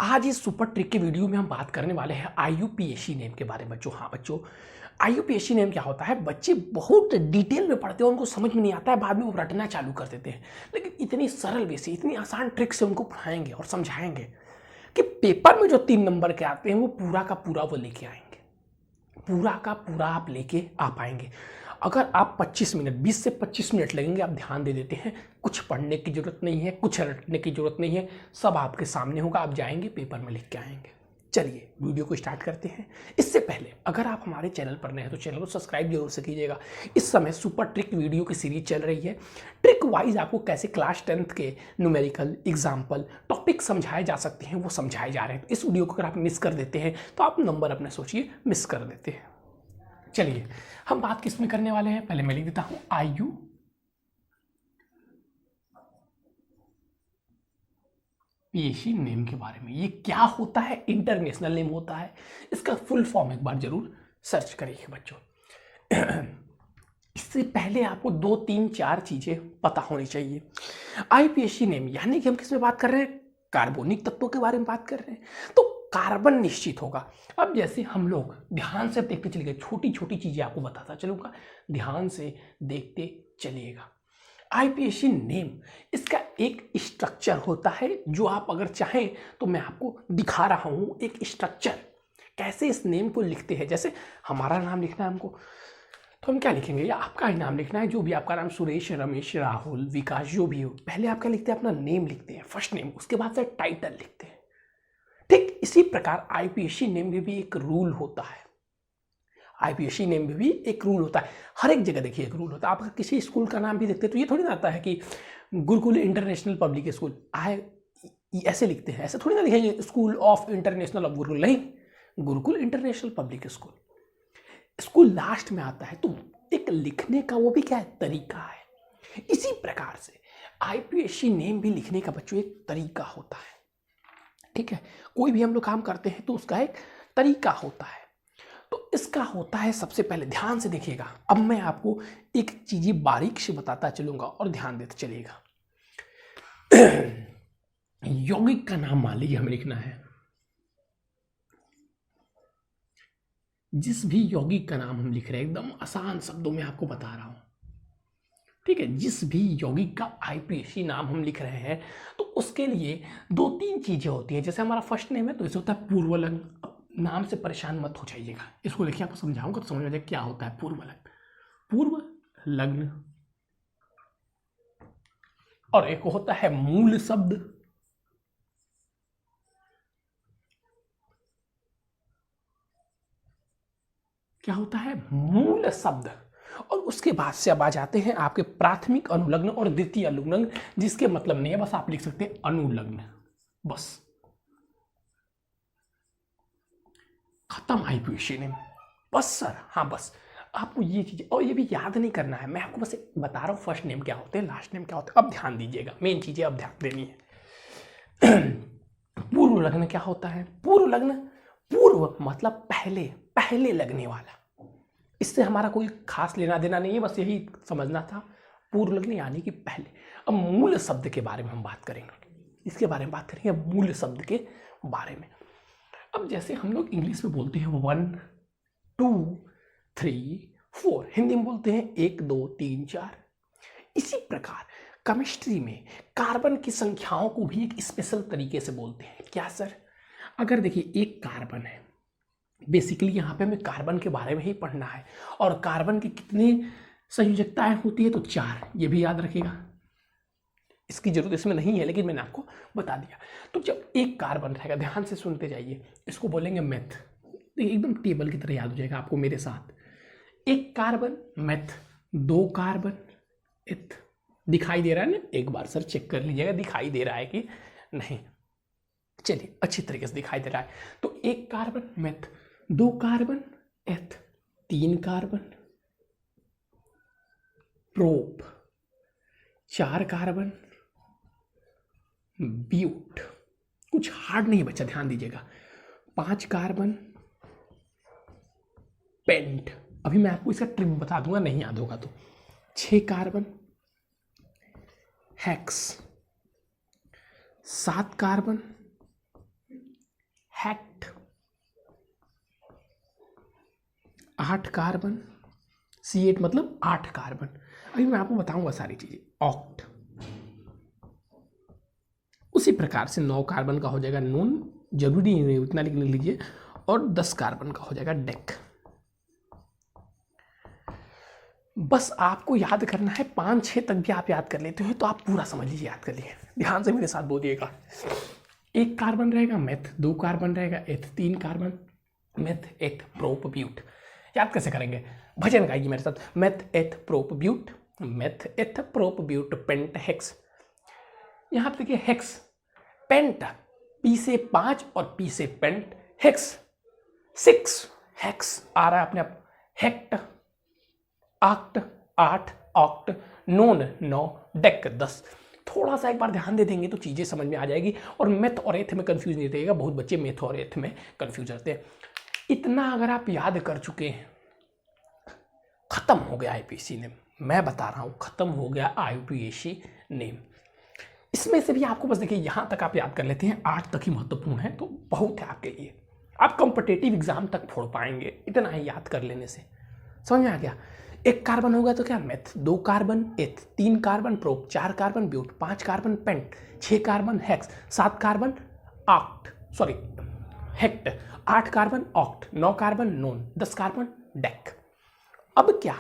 आज इस super trick के वीडियो में हम बात करने वाले हैं आईयूपीएसी नेम के बारे में। बच्चों हाँ बच्चों, आईयूपीएसी नेम क्या होता है? बच्चे बहुत डिटेल में पढ़ते हैं, उनको समझ में नहीं आता है, बाद में वो रटना चालू कर देते हैं। लेकिन इतनी सरल वे से, इतनी आसान ट्रिक से उनको पढ़ाएंगे और समझाएंगे कि पेपर में जो 3 नंबर के आते हैं वो पूरा का पूरा वो लेके आएंगे, पूरा का पूरा आप लेके आ पाएंगे। अगर आप 25 मिनट 20 से 25 मिनट लगेंगे, आप ध्यान दे देते हैं, कुछ पढ़ने की जरूरत नहीं है, कुछ रटने की जरूरत नहीं है, सब आपके सामने होगा, आप जाएंगे पेपर में लिख के आएंगे। चलिए वीडियो को स्टार्ट करते हैं। इससे पहले अगर आप हमारे चैनल पर नए हैं तो चैनल को सब्सक्राइब जरूर से कीजिएगा। इस समय सुपर ट्रिक वीडियो की सीरीज चल रही है। ट्रिक वाइज आपको कैसे क्लास 10th के न्यूमेरिकल एग्जाम्पल टॉपिक समझाए जा सकते हैं वो समझाए जा रहे हैं। तो इस वीडियो को अगर आप मिस कर देते हैं तो आप नंबर अपने सोचिए मिस कर देते हैं। चलिए हम बात किस में करने वाले हैं, पहले मैं लिख देता हूं आईयूपीएसी नेम के बारे में। ये क्या होता है? इंटरनेशनल नेम होता है। इसका फुल फॉर्म एक बार जरूर सर्च करिए बच्चों। इससे पहले आपको 2 3 4 चीजें पता होनी चाहिए। आईयूपीएसी नेम यानी कि हम किस में बात कर रहे हैं? कार्बनिक तत्वों के बारे में बात कर रहे हैं। तो कार्बन निश्चित होगा। अब जैसे हम लोग ध्यान से देखते चलिएगा, छोटी छोटी चीजें आपको बताता चलूंगा, ध्यान से देखते चलिएगा। आईयूपीएसी नेम इसका एक स्ट्रक्चर होता है जो आप अगर चाहें तो मैं आपको दिखा रहा हूं एक स्ट्रक्चर, कैसे इस नेम को लिखते हैं। जैसे हमारा नाम लिखना है हमको, तो हम क्या लिखेंगे, या आपका ही नाम लिखना है, जो भी आपका नाम सुरेश, रमेश, राहुल, विकास, जो भी हो, पहले आप क्या लिखते हैं? अपना नेम लिखते हैं, फर्स्ट नेम, उसके बाद से टाइटल लिखते हैं। ठीक इसी प्रकार आईयूपीएसी नेम में भी एक रूल होता है। आईयूपीएसी नेम में भी एक रूल होता है। हर एक जगह देखिए एक रूल होता है। आप किसी स्कूल का नाम भी देखते हैं तो ये थोड़ी ना आता है कि गुरुकुल इंटरनेशनल पब्लिक स्कूल ऐसे लिखते हैं, ऐसे थोड़ी ना लिखेंगे school of international of Gurukul, नहीं, Gurukul international public school. School last में आता है, तो एक लिखने का वो भी क्या है? तरीका है। इसी प्रकार से आईयूपीएसी नेम भी लिखने का बच्चों एक तरीका होता है। ठीक है, कोई भी हम लोग काम करते हैं तो उसका एक तरीका होता है। तो इसका होता है, सबसे पहले ध्यान से देखिएगा, अब मैं आपको एक चीज बारीक से बताता चलूंगा और ध्यान देते चलिएगा। यौगिक का नाम मान लीजिए हमें लिखना है, जिस भी यौगिक का नाम हम लिख रहे हैं, एकदम आसान शब्दों में आपको बता रहा हूं, ठीक है, जिस भी यौगिक का आईयूपीएसी नाम हम लिख रहे हैं तो उसके लिए 2 3 चीजें होती है। जैसे हमारा फर्स्ट नेम है तो इसे होता है पूर्व लग्न। नाम से परेशान मत हो जाइएगा, इसको देखिए आपको समझाऊंगा तो समझ में जाएगा क्या होता है पूर्व लग्न। पूर्व लग्न, और एक होता है मूल शब्द। क्या होता है? मूल शब्द। और उसके बाद से अब आ जाते हैं आपके प्राथमिक अनुलग्न और द्वितीय अनुलग्न, जिसके मतलब नहीं है, बस आप लिख सकते हैं अनुलग्न, बस खत्म आईयूपीएसी नेम। बस सर, हाँ बस आपको ये चीजें, और ये भी याद नहीं करना है, मैं आपको बस बता रहा हूं फर्स्ट नेम क्या होते हैं, लास्ट नेम क्या होते हैं। अब ध्यान दीजिएगा, मेन चीजें अब ध्यान देनी है। पूर्व लग्न क्या होता है? पूर्व लग्न, पूर्व मतलब पहले, पहले लगने वाला। इससे हमारा कोई खास लेना देना नहीं है, बस यही समझना था, पूर्व लग्न यानी कि पहले। अब मूल शब्द के बारे में हम बात करेंगे, इसके बारे में बात करेंगे मूल शब्द के बारे में। अब जैसे हम लोग इंग्लिश में बोलते हैं 1 2 3 4, हिंदी में बोलते हैं 1 2 3 4। इसी प्रकार केमिस्ट्री में कार्बन की संख्याओं को भी एक स्पेशल तरीके से बोलते हैं। क्या सर? अगर देखिए एक कार्बन है, बेसिकली यहाँ पे हमें कार्बन के बारे में ही पढ़ना है, और कार्बन की कितनी संयोजकताएं होती है? तो 4, ये भी याद रखिएगा, इसकी जरूरत इसमें नहीं है लेकिन मैंने आपको बता दिया। तो जब एक कार्बन रहेगा, ध्यान से सुनते जाइए, इसको बोलेंगे मेथ। एकदम टेबल की तरह याद हो जाएगा आपको मेरे साथ। एक कार्बन मेथ, 2 कार्बन एथ। दिखाई दे रहा है ना? एक बार सर चेक कर लीजिएगा दिखाई दे रहा है कि नहीं। चलिए अच्छी तरीके से दिखाई दे रहा है। तो एक carbon meth, 2 carbon eth, 3 carbon prop, 4 carbon ब्यूट। कुछ हार्ड नहीं बचा, ध्यान दीजिएगा। 5 कार्बन पेंट, अभी मैं आपको इसका ट्रिक बता दूंगा, नहीं याद होगा तो। 6 carbon hex, 7 carbon hept 8 carbon, C8 मतलब 8 कार्बन। अभी मैं आपको बताऊंगा सारी चीजें। ऑक्ट उसी प्रकार से 9 कार्बन का हो जाएगा नून, जरूरी नहीं उतना लिख लीजिए, और 10 कार्बन का हो जाएगा डेक। बस आपको याद करना है, 5-6 तक भी आप याद कर लेते हो तो आप पूरा समझ लीजिए, याद कर लिए। ध्यान से मेरे साथ बोलिएगा। 1 कार्बन रहेगा मेथ, 2 कार्बन रहेगा eth, 3 carbon meth eth prop but. याद कैसे करेंगे? भजन गाइए मेरे साथ। Meth eth prop but, meth eth prop but pent hex. यहां पे देखिए हेक्स, पेंट पी से 5 और पी से पेंट, हेक्स 6, हेक्स आ रहा है अपने आप, हेक्ट आक्ट 8, ऑक्ट नोन 9, डेक 10। थोड़ा सा एक बार ध्यान दे देंगे तो चीजें समझ में आ जाएगी, और मेथ और एथ में कंफ्यूज नहीं रहेगा। बहुत बच्चे मेथ और एथ में कंफ्यूज रहते हैं। इतना अगर आप याद कर चुके हैं, खत्म हो गया आईपीएसी नेम। मैं बता रहा हूं, खत्म हो गया आईपीएसी नेम। इसमें से भी आपको बस देखिए, यहां तक आप याद कर लेते हैं, 8 तक ही महत्वपूर्ण है, तो बहुत है आपके लिए। आप कॉम्पिटेटिव एग्जाम तक फोड़ पाएंगे इतना ही याद कर लेने से। समझ में आ गया? 1 कार्बन होगा तो क्या meth, 2 carbon eth, 3 carbon prop, 4 carbon but, 5 carbon pent, 6 carbon hex, 7 carbon oct sorry hept, 8 carbon oct, 9 carbon non, 10 carbon dec. अब क्या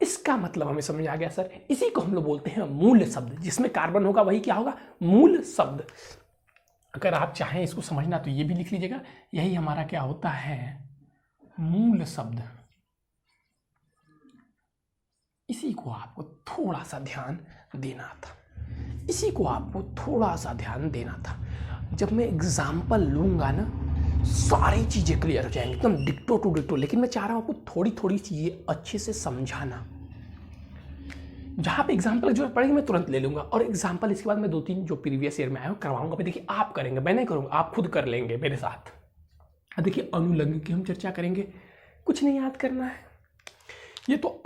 इसका मतलब हमें समझ आ गया सर? इसी को हम लोग बोलते हैं मूल शब्द। जिसमें कार्बन होगा वही क्या होगा? मूल शब्द। अगर आप चाहें इसको समझना तो ये भी लिख लीजिएगा, यही हमारा क्या होता है? मूल शब्द। इसी को आपको थोड़ा सा ध्यान देना था, इसी को आपको थोड़ा सा ध्यान देना था। जब मैं एग्जाम्पल लूंगा ना, सारी चीजें क्लियर हो जाएंगी, एकदम डिक्टो टू डिक्टो। लेकिन मैं चाह रहा हूं आपको थोड़ी थोड़ी चीजें अच्छे से समझाना। जहां पे एग्जाम्पल की जरूरत पड़ेगी मैं तुरंत ले लूंगा, और एग्जाम्पल इसके बाद मैं 2-3 जो प्रीवियस ईयर में आया हूं करवाऊंगा। भाई देखिए, आप करेंगे, मैं नहीं करूंगा, आप खुद कर लेंगे मेरे साथ। देखिए, अनुलंघ की हम चर्चा करेंगे। कुछ नहीं याद करना है, ये तो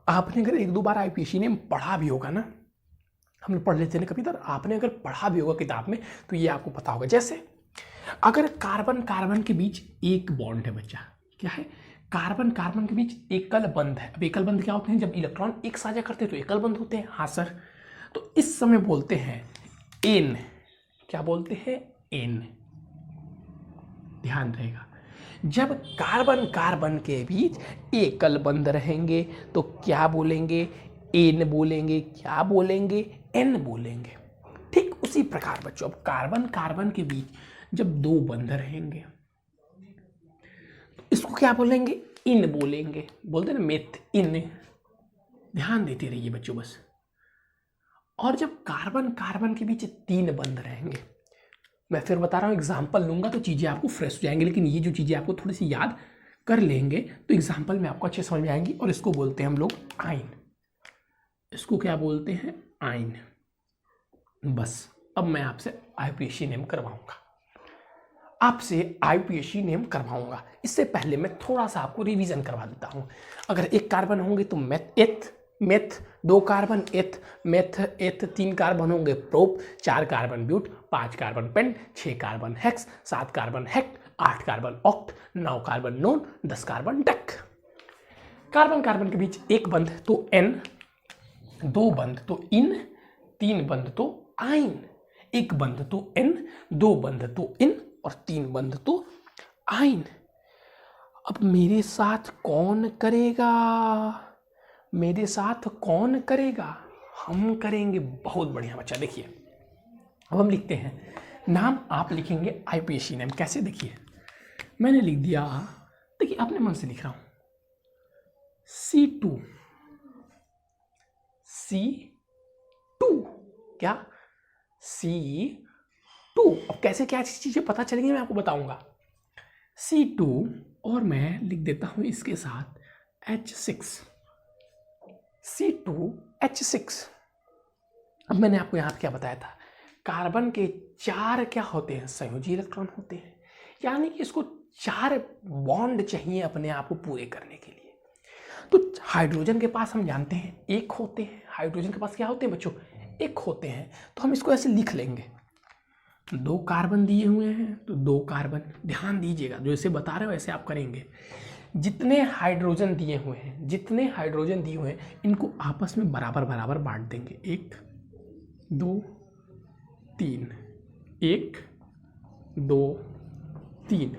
आपने अगर 1-2 बार आईपीएसी ने पढ़ा भी होगा ना, हम लोग पढ़ लेते हैं कभी, तो आपने अगर पढ़ा भी होगा किताब में तो ये आपको पता होगा। जैसे अगर कार्बन कार्बन के बीच एक बॉन्ड है बच्चा, क्या है? कार्बन कार्बन के बीच एकल बंध है। अब एकल बंध क्या होते हैं? जब इलेक्ट्रॉन एक साझा करते हैं तो एकल बंध होते हैं। हाँ सर, तो इस समय बोलते हैं एन। क्या बोलते हैं? एन। ध्यान रहेगा, जब कार्बन कार्बन के बीच एकल बंध रहेंगे तो क्या बोलेंगे? एन बोलेंगे। क्या बोलेंगे? एन बोलेंगे। ठीक उसी प्रकार बच्चों, अब कार्बन कार्बन के बीच जब 2 बंध रहेंगे तो इसको क्या बोलेंगे? इन बोलेंगे। बोलते ना मेथ इन। ध्यान देते रहिए बच्चों बस। और जब कार्बन कार्बन के बीच 3 बंध रहेंगे, मैं फिर बता रहा हूं, एग्जाम्पल लूंगा तो चीजें आपको फ्रेश हो जाएंगी। लेकिन ये जो चीजें आपको थोड़ी सी याद कर लेंगे तो एग्जाम्पल में आपको अच्छे समझ में आएंगी। और इसको बोलते हैं हम लोग आइन। इसको क्या बोलते हैं? आइन। बस अब मैं आपसे आईपीएसी नेम करवाऊंगा, इससे पहले मैं थोड़ा सा आपको रिवीजन करवा देता हूं। अगर 1 कार्बन होंगे तो मेथ एथ, मेथ 2 कार्बन एथ, मेथ एथ 3 कार्बन होंगे prop, 4 carbon but, 5 carbon pent, 6 carbon hex, 7 carbon hept, 8 carbon oct, 9 carbon non, 10 carbon dec. Carbon carbon के बीच एक बंध तो एन, 2 बंध तो इन, 3 बंध तो आइन। 1 बंध तो एन, 2 बंध तो इन, और 3 बंध तो आइन। अब मेरे साथ कौन करेगा? मेरे साथ कौन करेगा? हम करेंगे। बहुत बढ़िया बच्चा। देखिए, अब हम लिखते हैं नाम। आप लिखेंगे आईपीएसी नेम। कैसे? देखिए, मैंने लिख दिया, देखिए अपने मन से लिख रहा हूं, C2। C2 क्या? C2। अब कैसे क्या चीजें पता चलेंगी मैं आपको बताऊंगा। C2 और मैं लिख देता हूं इसके साथ H6। C2H6। अब मैंने आपको यहां क्या बताया था? कार्बन के 4 क्या होते हैं? संयोजी इलेक्ट्रॉन होते हैं। यानी कि इसको 4 बॉन्ड चाहिए अपने आप को पूरे करने के लिए। तो हाइड्रोजन के पास हम जानते हैं 1 होते हैं। हाइड्रोजन के पास क्या होते हैं बच्चों? 1 होते हैं। तो हम इसको ऐसे लिख लेंगे, दो कार्बन दिए हुए हैं तो दो कार्बन, ध्यान दीजिएगा जो इसे बता रहे हो ऐसे आप करेंगे। जितने हाइड्रोजन दिए हुए हैं, जितने हाइड्रोजन दिए हुए हैं इनको आपस में बराबर बराबर बांट देंगे। 1 2 3, 1 2 3।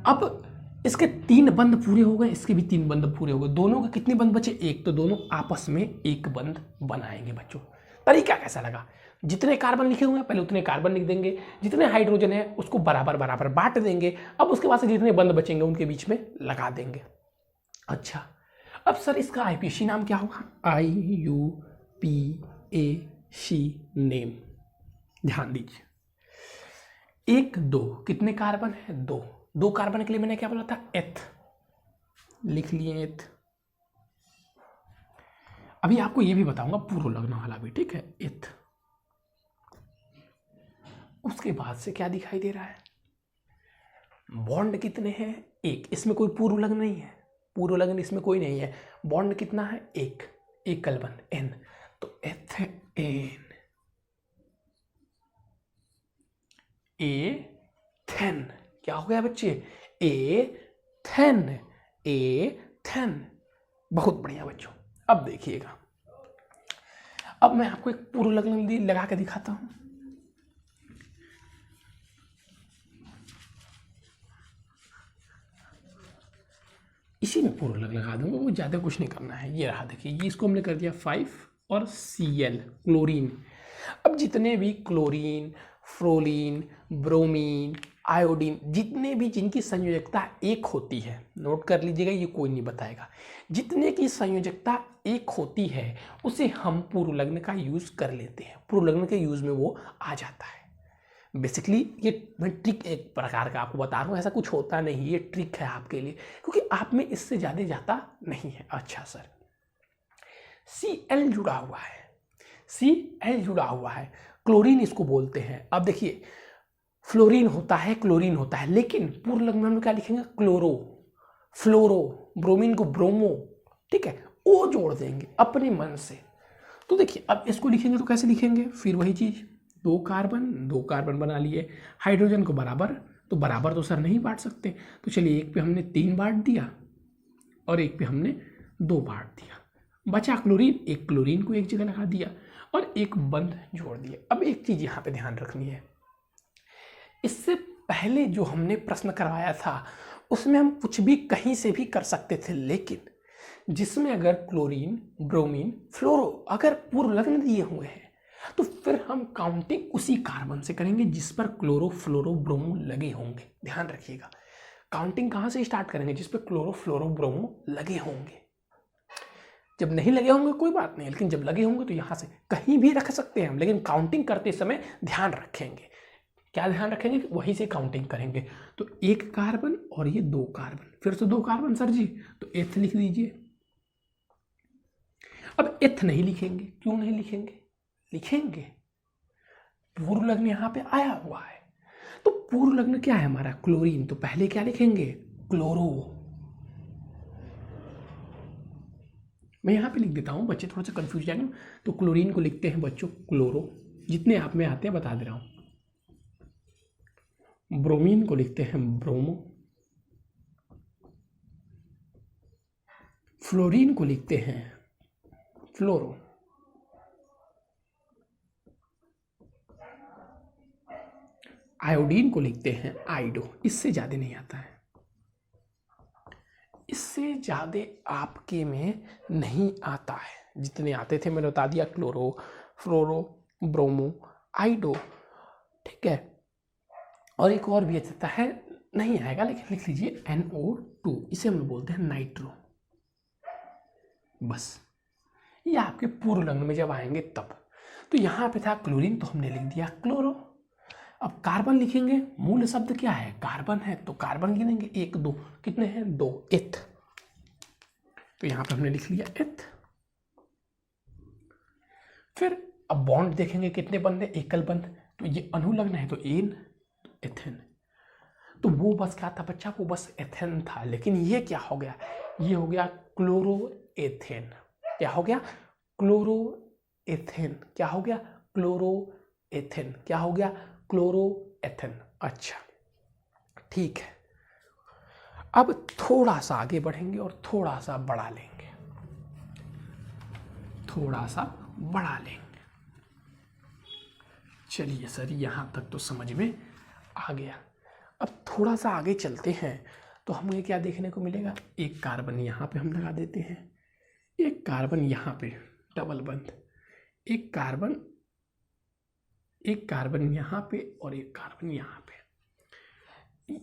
अब इसके 3 बंध पूरे हो गए, इसके भी 3 बंध पूरे हो गए। दोनों के कितने बंध बचे? 1। तो दोनों आपस में एक बंध बनाएंगे बच्चों। तरीका कैसा लगा? जितने कार्बन लिखे हुए हैं पहले उतने कार्बन लिख देंगे, जितने हाइड्रोजन है उसको बराबर बराबर बांट देंगे। अब उसके बाद से जितने बंध बचेंगे उनके बीच में लगा देंगे। अच्छा, अब सर इसका आईपीएसी नाम क्या होगा? IUPAC name. ध्यान दीजिए, 1 2 कितने कार्बन है? 2। 2 कार्बन के लिए मैंने क्या बोला था? एथ। लिख लिए एथ। अभी आपको ये भी बताऊंगा पूर्व लग्न वाला भी, ठीक है? एथ। उसके बाद से क्या दिखाई दे रहा है? बॉन्ड कितने हैं? 1। इसमें कोई पूर्व लग्न नहीं है, पूर्व लग्न इसमें कोई नहीं है। बॉन्ड कितना है? 1। एकल बंध N, तो एथेन। एथेन क्या हो गया बच्चे? एथेन। एथेन। बहुत बढ़िया बच्चों। अब देखिएगा, अब मैं आपको एक पूर्व लग्न लगा के दिखाता हूं। इसी में पूर्व लग्न लगा दूंगा, वो ज़्यादा कुछ नहीं करना है। ये रहा, देखिए ये इसको हमने कर दिया 5 और Cl क्लोरीन। अब जितने भी क्लोरीन, फ्लोरीन, ब्रोमीन, आयोडीन, जितने भी जिनकी संयोजकता 1 होती है, नोट कर लीजिएगा, ये कोई नहीं बताएगा। जितने की संयोजकता 1 होती है उसे हम पूर्व लग्न का यूज़ कर लेते हैं, पूर्व लग्न के यूज़ में वो आ जाता है। बेसिकली ये मैं ट्रिक एक प्रकार का आपको बता रहा हूँ, ऐसा कुछ होता नहीं, ये ट्रिक है आपके लिए, क्योंकि आप में इससे ज़्यादा जाता नहीं है। अच्छा सर, Cl जुड़ा हुआ है, Cl जुड़ा हुआ है, क्लोरीन इसको बोलते हैं। अब देखिए, फ्लोरीन होता है, क्लोरीन होता है, लेकिन पूर्व लग्न में हम क्या लिखेंगे? क्लोरो, फ्लोरो, ब्रोमीन को ब्रोमो, ठीक है, ओ जोड़ देंगे अपने मन से। तो देखिए अब इसको लिखेंगे तो कैसे लिखेंगे? फिर वही चीज़, 2 कार्बन बना लिए, हाइड्रोजन को बराबर, तो बराबर तो सर नहीं बांट सकते, तो चलिए एक पे हमने 3 बांट दिया और एक पे हमने 2 बांट दिया। बचा क्लोरीन, एक क्लोरीन को एक जगह लगा दिया और एक बंध जोड़ दिया। अब एक चीज़ यहाँ पे ध्यान रखनी है, इससे पहले जो हमने प्रश्न करवाया था उसमें हम कुछ भी कहीं से भी कर सकते थे, लेकिन जिसमें अगर क्लोरीन, ब्रोमीन, फ्लोरो अगर पूर्व लग्न दिए हुए हैं तो फिर हम काउंटिंग उसी कार्बन से करेंगे जिस पर क्लोरो, फ्लोरो, ब्रोमो लगे होंगे। ध्यान रखिएगा, काउंटिंग कहाँ से स्टार्ट करेंगे? जिस पर क्लोरो, फ्लोरो, ब्रोमो लगे होंगे। जब नहीं लगे होंगे कोई बात नहीं, लेकिन जब लगे होंगे तो यहाँ से कहीं भी रख सकते हैं हम, लेकिन काउंटिंग करते समय ध्यान रखेंगे। क्या ध्यान रखेंगे? वहीं से काउंटिंग करेंगे। तो 1 कार्बन और ये 2 कार्बन, फिर से 2 कार्बन सर जी, तो एथ लिख दीजिए। अब एथ नहीं लिखेंगे, क्यों नहीं लिखेंगे? लिखेंगे, पूर्व लग्न यहाँ पे आया हुआ है, तो पूर्व लग्न क्या है हमारा? क्लोरीन, तो पहले क्या लिखेंगे? क्लोरो। मैं यहाँ पे लिख देता हूँ, बच्चे थोड़ा सा कंफ्यूज जाएंगे। तो क्लोरीन को लिखते हैं बच्चों क्लोरो, जितने आप में आते हैं बता दे रहा हूँ। ब्रोमीन को लिखते हैं ब्रोमो, फ्लोरीन को लिखते हैं फ्लोरो, आयोडीन को लिखते हैं आइडो। इससे ज़्यादा नहीं आता है, इससे ज़्यादा आपके में नहीं आता है। जितने आते थे मैंने बता दिया, क्लोरो, फ्लोरो, ब्रोमो, आइडो, ठीक है। और एक और भी आता है, नहीं आएगा लेकिन लिख लीजिए NO2, इसे हम बोलते हैं नाइट्रो। बस ये आपके पूर्व लग्न में जब आएंगे तब। तो यहाँ पे था क्लोरीन, तो हमने लिख दिया क्लोरो। अब कार्बन लिखेंगे, मूल शब्द क्या है? कार्बन है, तो कार्बन गिनेंगे 1 2, कितने हैं? 2, एथ। तो यहाँ पे हमने लिख लिया एथ। फिर अब बॉन्ड देखेंगे कितने बंद है? एकल बंध, तो ये अनुलग्न है तो एन, तो एथेन। तो वो बस क्या था बच्चा? वो बस एथेन था, लेकिन ये क्या हो गया? ये हो गया क्लोरो एथेन। क्या हो गया? Chloro ethane. क्या हो गया? Chloro ethane. क्या हो गया? क्लोरोएथेन। अच्छा ठीक है, अब थोड़ा सा आगे बढ़ेंगे और थोड़ा सा बढ़ा लेंगे, थोड़ा सा बढ़ा लेंगे। चलिए सर यहाँ तक तो समझ में आ गया। अब थोड़ा सा आगे चलते हैं तो हमें क्या देखने को मिलेगा, एक कार्बन यहाँ पे हम लगा देते हैं, एक कार्बन यहाँ पे डबल बंद, एक कार्बन यहाँ पे और एक कार्बन यहाँ पे,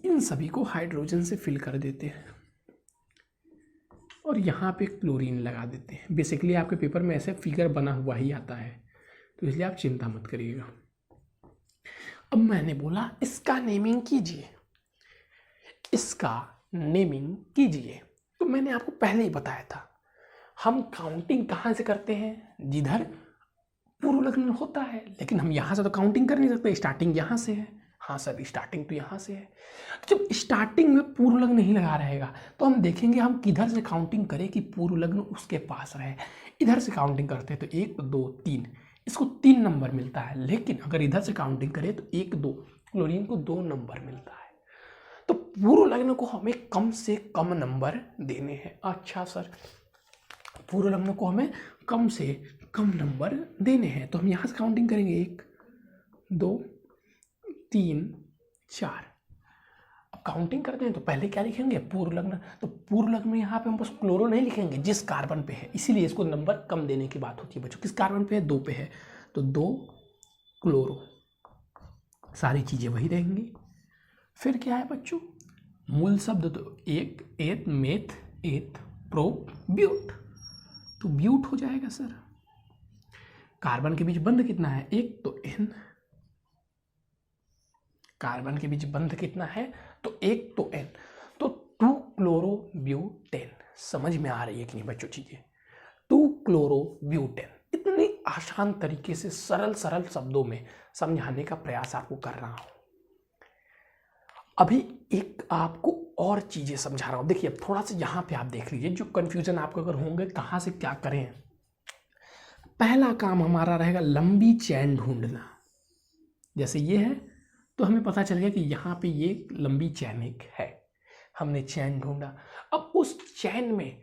इन सभी को हाइड्रोजन से फिल कर देते हैं और यहाँ पे क्लोरीन लगा देते हैं। बेसिकली आपके पेपर में ऐसे फिगर बना हुआ ही आता है, तो इसलिए आप चिंता मत करिएगा। अब मैंने बोला इसका नेमिंग कीजिए, इसका नेमिंग कीजिए, तो मैंने आपको पहले ही बताया था हम काउंटिंग कहाँ से करते हैं, जिधर पूर्व लग्न होता है, लेकिन हम यहाँ से तो काउंटिंग कर नहीं सकते, स्टार्टिंग यहाँ से है। हाँ सर स्टार्टिंग तो यहाँ से है, तो जब स्टार्टिंग में पूर्व लग्न नहीं लगा रहेगा तो हम देखेंगे हम किधर से काउंटिंग करें कि पूर्व लग्न उसके पास रहे। इधर से काउंटिंग करते हैं तो 1 2 3, इसको 3 नंबर मिलता है, लेकिन अगर इधर से काउंटिंग करें तो 1 2, क्लोरीन को 2 नंबर मिलता है। तो पूर्व लग्न को हमें कम से कम नंबर देने हैं। अच्छा सर पूर्व लग्न को हमें कम से कम नंबर देने हैं, तो हम यहाँ से काउंटिंग करेंगे 1 2 3 4। अब काउंटिंग करते हैं तो पहले क्या लिखेंगे, पूर्व लग्न। तो पूर्व लग्न में यहाँ पे हम बस क्लोरो नहीं लिखेंगे, जिस कार्बन पे है, इसीलिए इसको नंबर कम देने की बात होती है बच्चों। किस कार्बन पे है, 2 पे है, तो 2 क्लोरो, सारी चीज़ें वही रहेंगी। फिर क्या है बच्चों, मूल शब्द तो एक एथ मेथ एथ प्रो ब्यूट, तो ब्यूट हो जाएगा सर। कार्बन के बीच बंध कितना है, 1 तो N, कार्बन के बीच बंध कितना है तो 1 तो N, तो 2 क्लोरोब्यूटेन। समझ में आ रही है कि नहीं बच्चों चीजें, 2 क्लोरोब्यूटेन। इतनी आसान तरीके से सरल सरल शब्दों में समझाने का प्रयास आपको कर रहा हूं। अभी एक आपको और चीजें समझा रहा हूं, देखिए अब थोड़ा सा यहां पे आप देख लीजिए, जो कंफ्यूजन आपको अगर होंगे कहां से क्या करें। पहला काम हमारा रहेगा लंबी चैन ढूंढना। जैसे ये है तो हमें पता चल गया कि यहाँ पे ये लंबी चैन एक है, हमने चैन ढूंढा। अब उस चैन में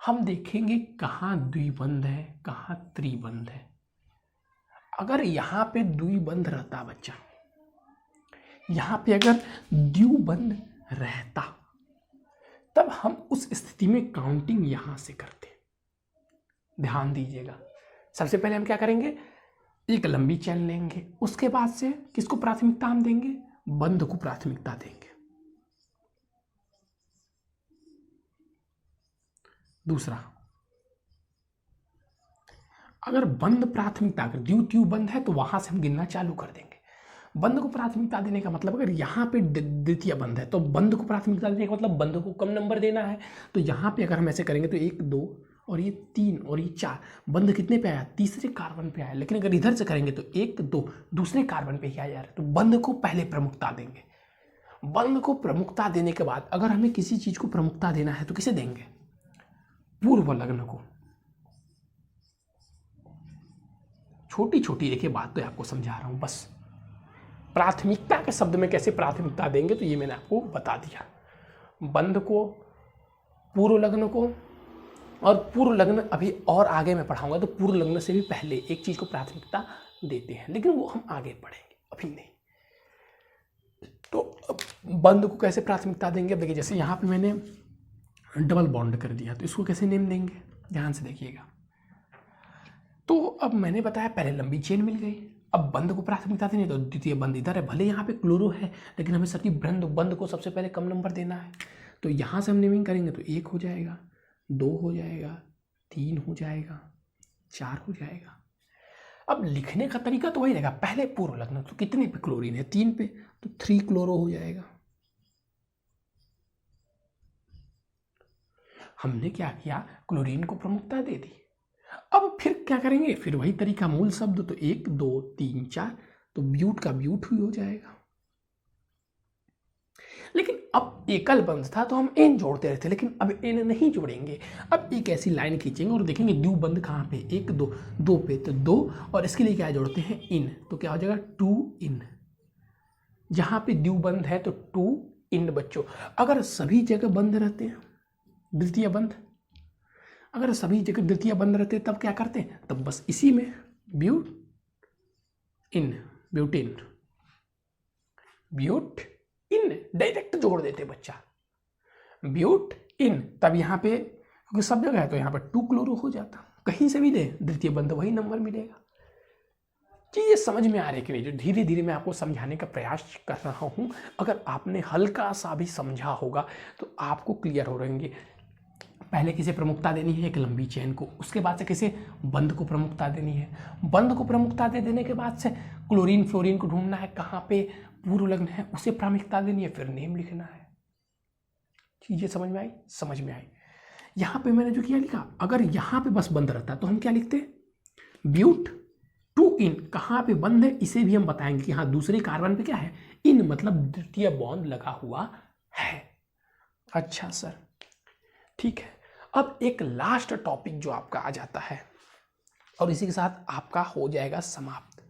हम देखेंगे कहाँ द्विबंध है कहाँ त्रिबंध है। अगर यहाँ पे द्विबंध रहता बच्चा, यहाँ पे अगर द्विबंध रहता, तब हम उस स्थिति में काउंटिंग यहाँ से करते। ध्यान दीजिएगा, सबसे पहले हम क्या करेंगे, एक लंबी चैन लेंगे, उसके बाद से किसको प्राथमिकता हम देंगे, बंध को प्राथमिकता देंगे। दूसरा, अगर बंध प्राथमिकता, अगर द्वितीय बंध है तो वहां से हम गिनना चालू कर देंगे। बंध को प्राथमिकता देने का मतलब, अगर यहाँ पे द्वितीय बंध है तो बंध को प्राथमिकता देने का मतलब बंध को कम नंबर देना है। तो यहाँ पे अगर हम ऐसे करेंगे तो 1 2 और ये 3 और ये 4, बंध कितने पे आया, तीसरे कार्बन पे आया। लेकिन अगर इधर से करेंगे तो 1 2 दूसरे कार्बन पे ही आ जा रहा है, तो बंध को पहले प्रमुखता देंगे। बंध को प्रमुखता देने के बाद अगर हमें किसी चीज को प्रमुखता देना है तो किसे देंगे, पूर्व लग्न को। छोटी छोटी देखिए बात तो आपको समझा रहा हूं, बस प्राथमिकता के शब्द में कैसे प्राथमिकता देंगे तो ये मैंने आपको बता दिया। बंध को, पूर्व लग्न को, और पूर्व लग्न अभी और आगे मैं पढ़ाऊंगा तो पूर्व लग्न से भी पहले एक चीज को प्राथमिकता देते हैं, लेकिन वो हम आगे पढ़ेंगे, अभी नहीं। तो बंध को कैसे प्राथमिकता देंगे, अब देखिए जैसे यहाँ पे मैंने डबल बॉन्ड कर दिया तो इसको कैसे नेम देंगे, ध्यान से देखिएगा। तो अब मैंने बताया पहले लंबी चेन मिल गई, अब बंध को प्राथमिकता देनी तो द्वितीय बंध इधर है, भले यहाँ पे क्लोरो है लेकिन हमें सभी बंध को सबसे पहले कम नंबर देना है। तो यहाँ से हम नेमिंग करेंगे तो 1 हो जाएगा, 2 हो जाएगा, 3 हो जाएगा, 4 हो जाएगा। अब लिखने का तरीका तो वही रहेगा, पहले पूर्व लग्न, तो कितने पे क्लोरीन है, 3 पे, तो 3 क्लोरो हो जाएगा। हमने क्या किया, क्लोरीन को प्रमुखता दे दी। अब फिर क्या करेंगे, फिर वही तरीका, मूल शब्द तो 1 2 3 4, तो ब्यूट का ब्यूट ही हो जाएगा। लेकिन अब एकल बंध था तो हम एन जोड़ते रहते, लेकिन अब एन नहीं जोड़ेंगे। अब एक ऐसी लाइन खींचेंगे और देखेंगे द्विबंध कहाँ पे, 1 2 2 पे, तो 2 और इसके लिए क्या जोड़ते हैं, इन, तो क्या हो जाएगा 2 इन, जहां पे द्यू बंद है तो टू इन बच्चों। अगर सभी जगह बंद रहते हैं द्वितीय बंद, अगर सभी जगह द्वितीय बंद रहते तब क्या करते हैं, तब बस इसी में ब्यूट इन, ब्यूटिन, ब्यूट इन डायरेक्ट जोड़ देते बच्चा, ब्यूट इन। तब यहाँ पे क्योंकि सब जगह है तो यहाँ पर टू क्लोरो हो जाता, कहीं से भी ले द्वितीय बंध वही नंबर मिलेगा। चीजें समझ में आ रही कि नहीं, जो धीरे धीरे मैं आपको समझाने का प्रयास कर रहा हूँ, अगर आपने हल्का सा भी समझा होगा तो आपको क्लियर हो रहेंगे। पहले किसे प्रमुखता देनी है, एक लंबी चेन को, उसके बाद से किसे बंध को प्रमुखता देनी है, बंध को प्रमुखता दे देने के बाद से क्लोरीन फ्लोरीन को ढूंढना है, कहाँ पे पूर्व लग्न है उसे प्राथमिकता देनी है, फिर नेम लिखना है। चीजें समझ में आई, समझ में आई। यहां पे मैंने जो किया लिखा, अगर यहां पे बस बंद रहता तो हम क्या लिखते, ब्यूट टू इन, कहां पे बंद है इसे भी हम बताएंगे कि हाँ दूसरे कार्बन पे क्या है, इन मतलब द्वितीय बॉन्ड लगा हुआ है। अच्छा सर ठीक है। अब एक लास्ट टॉपिक जो आपका आ जाता है और इसी के साथ आपका हो जाएगा समाप्त।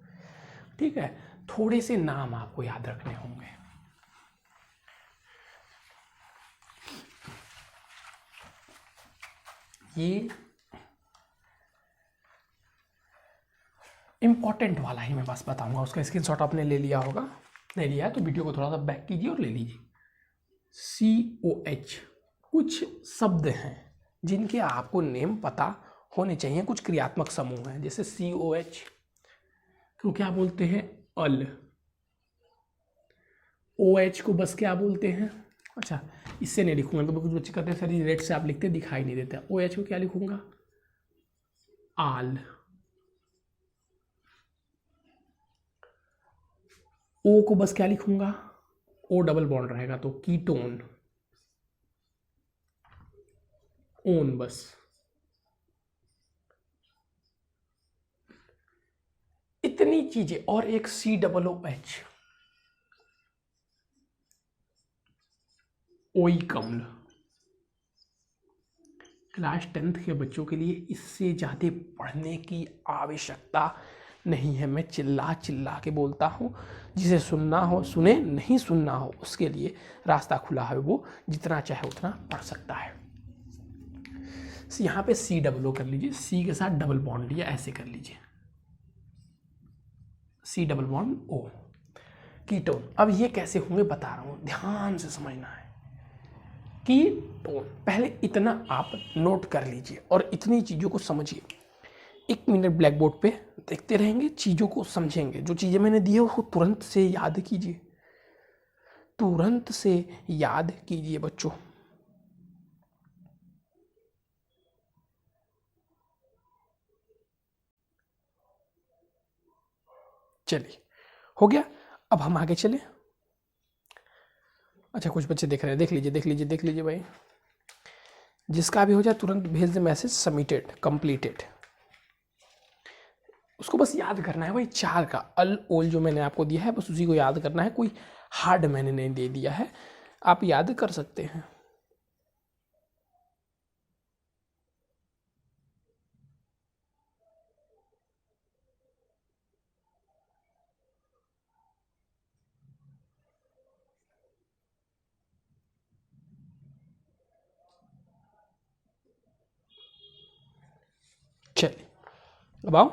ठीक है, थोड़े से नाम आपको याद रखने होंगे। ये इंपॉर्टेंट वाला ही मैं बस बताऊंगा, उसका स्क्रीनशॉट आपने ले लिया होगा, नहीं लिया तो वीडियो को थोड़ा सा बैक कीजिए और ले लीजिए। COH कुछ शब्द हैं जिनके आपको नेम पता होने चाहिए, कुछ क्रियात्मक समूह हैं, जैसे COH को क्या बोलते हैं, अल। OH को बस क्या बोलते हैं, अच्छा इससे नहीं लिखूंगा तो कुछ बच्चे कहते हैं सर ये रेड से आप लिखते दिखाई नहीं देता, OH को क्या लिखूंगा, आल। O को बस क्या लिखूंगा, O डबल बॉन्ड रहेगा तो कीटोन, ओन बस। इतनी चीजें, और एक COOH ओइक अम्ल। क्लास 10th के बच्चों के लिए इससे ज़्यादा पढ़ने की आवश्यकता नहीं है, मैं चिल्ला चिल्ला के बोलता हूँ, जिसे सुनना हो सुने, नहीं सुनना हो उसके लिए रास्ता खुला है, वो जितना चाहे उतना पढ़ सकता है। यहाँ पे COO कर लीजिए, C के साथ डबल बॉन्ड लिया, ऐसे कर लीजिए, C double bond O, ketone. अब ये कैसे होंगे बता रहा हूँ, ध्यान से समझना है। कीटोन, पहले इतना आप नोट कर लीजिए और इतनी चीज़ों को समझिए। 1 मिनट ब्लैक बोर्ड पे देखते रहेंगे, चीज़ों को समझेंगे, जो चीज़ें मैंने दी है उसको तुरंत से याद कीजिए, तुरंत से याद कीजिए बच्चों। चलिए हो गया, अब हम आगे चले। अच्छा कुछ बच्चे देख रहे हैं, देख लीजिए देख लीजिए देख लीजिए भाई, जिसका भी हो जाए तुरंत भेज दे मैसेज, सबमिटेड कंप्लीटेड। उसको बस याद करना है भाई, 4 का अल ओल जो मैंने आपको दिया है बस उसी को याद करना है, कोई हार्ड मैंने नहीं दे दिया है, आप याद कर सकते हैं। चलिए अब आओ,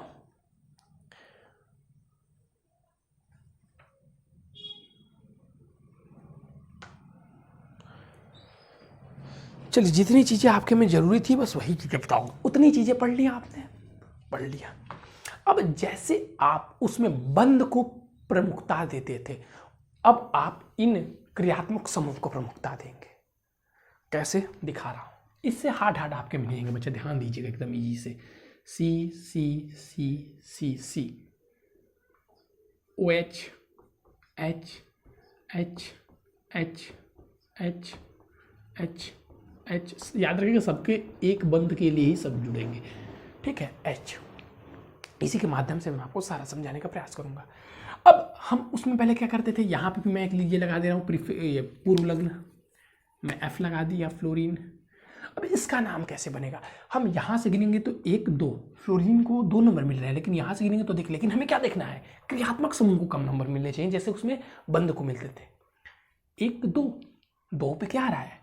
चलिए जितनी चीज़ें आपके में ज़रूरी थी बस वही चीज़ें बताऊंगा, उतनी चीज़ें पढ़ लिया आपने, पढ़ लिया। अब जैसे आप उसमें बंध को प्रमुखता देते थे, अब आप इन क्रियात्मक समूह को प्रमुखता देंगे। कैसे दिखा रहा हूँ, इससे हार्ड हार्ड आपके मिलेंगे बच्चे, ध्यान दीजिएगा एकदम इजी से। C C C C C OH H H H H H H, याद रखिएगा सबके एक बंध के लिए ही सब जुड़ेंगे, ठीक है, H। इसी के माध्यम से मैं आपको सारा समझाने का प्रयास करूंगा। अब हम उसमें पहले क्या करते थे, यहाँ पे भी मैं एक ये लगा दे रहा हूँ पूर्व लग्न, मैं F लगा दिया फ्लोरीन। अब इसका नाम कैसे बनेगा? हम यहाँ से गिनेंगे तो 1 2, फ्लोरीन को 2 नंबर मिल रहे हैं, लेकिन यहाँ से गिनेंगे तो देख, लेकिन हमें क्या देखना है? क्रियात्मक समूह को कम नंबर मिलने चाहिए, जैसे उसमें बंद को मिलते थे। 1 2, 2 पे क्या आ रहा है?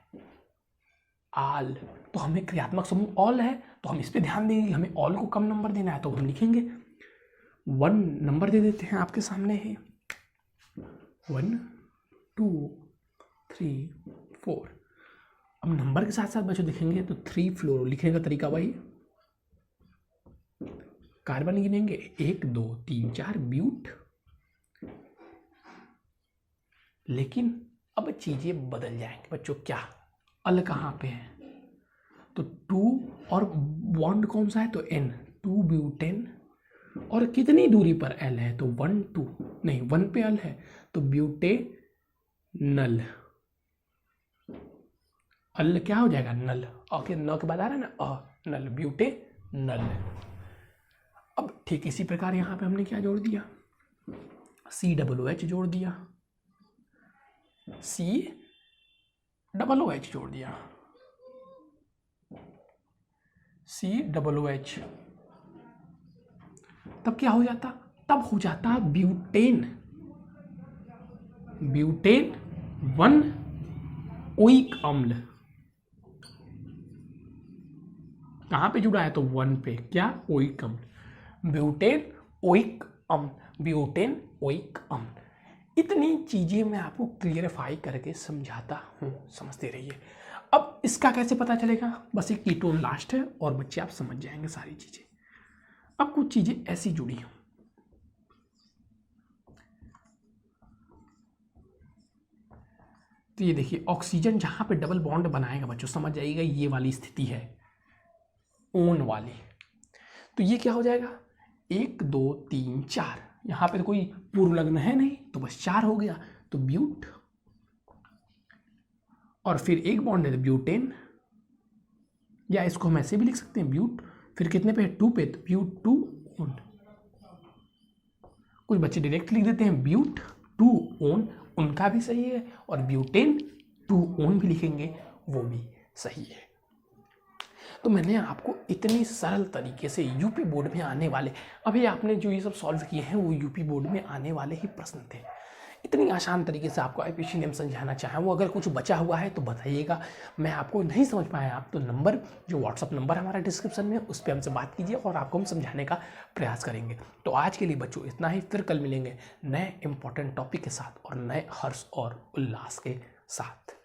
आल। तो हमें क्रियात्मक समूह ऑल है, तो हम इस पे ध्यान देंगे, हमें ऑल को कम नंबर देना है, तो हम लिखेंगे 1 नंबर दे देते हैं, आपके सामने है 1 2 3 4। अब नंबर के साथ साथ बच्चों देखेंगे तो 3 फ्लोरो लिखने का तरीका वही। कार्बन गिनेंगे 1 2 3 4 ब्यूट। लेकिन अब चीजें बदल जाएंगे बच्चों। क्या? अल कहाँ पे है? तो 2 और बॉन्ड कौन सा है? तो N, 2 ब्यूटेन। और कितनी दूरी पर L है? तो 1 2 नहीं, 1 पे L है, तो ब्यूटेनल। अल क्या हो जाएगा? नल। ओके, न के बाद आ रहा है ना नल, ब्यूटेनल। अब ठीक इसी प्रकार यहां पे हमने क्या जोड़ दिया? COOH जोड़ दिया, COOH जोड़ दिया, COOH। तब क्या हो जाता? तब हो जाता ब्यूटेन। ब्यूटेन 1 ओइक अम्ल। कहां पे जुड़ा है? तो 1 पे। क्या? ओइक अम्ल, ब्यूटेन ओइक अम्ल, ब्यूटेन ओइक अम्ल। इतनी चीजें मैं आपको क्लियरिफाई करके समझाता हूं, समझते रहिए। अब इसका कैसे पता चलेगा? बस एक कीटोन लास्ट है और बच्चे आप समझ जाएंगे सारी चीजें। अब कुछ चीजें ऐसी जुड़ी हूं, तो ये देखिए ऑक्सीजन जहां पे डबल बॉन्ड बनाएगा बच्चों, समझ जाइएगा ये वाली स्थिति है ओन वाली। तो ये क्या हो जाएगा? 1 2 3 4। यहां पे तो कोई पूर्व लग्न है नहीं, तो बस 4 हो गया, तो ब्यूट। और फिर एक बॉन्ड है तो ब्यूटेन, या इसको हम ऐसे भी लिख सकते हैं ब्यूट। फिर कितने पे है? 2 पे, तो ब्यूट 2 ओन। कुछ बच्चे डायरेक्ट लिख देते हैं ब्यूट 2 ओन, उनका भी सही है, और ब्यूटेन 2 ओन भी लिखेंगे, वो भी सही है। तो मैंने आपको इतनी सरल तरीके से यूपी बोर्ड में आने वाले, अभी आपने जो ये सब सॉल्व किए हैं वो यूपी बोर्ड में आने वाले ही प्रश्न थे। इतनी आसान तरीके से आपको आईपीसी नेम समझाना चाहें, वो अगर कुछ बचा हुआ है तो बताइएगा। मैं आपको नहीं समझ पाया आप तो नंबर, जो व्हाट्सअप नंबर हमारा डिस्क्रिप्शन में, उस पर हमसे बात कीजिए और आपको हम समझाने का प्रयास करेंगे। तो आज के लिए बच्चों इतना ही, फिर कल मिलेंगे नए इंपॉर्टेंट टॉपिक के साथ और नए हर्ष और उल्लास के साथ।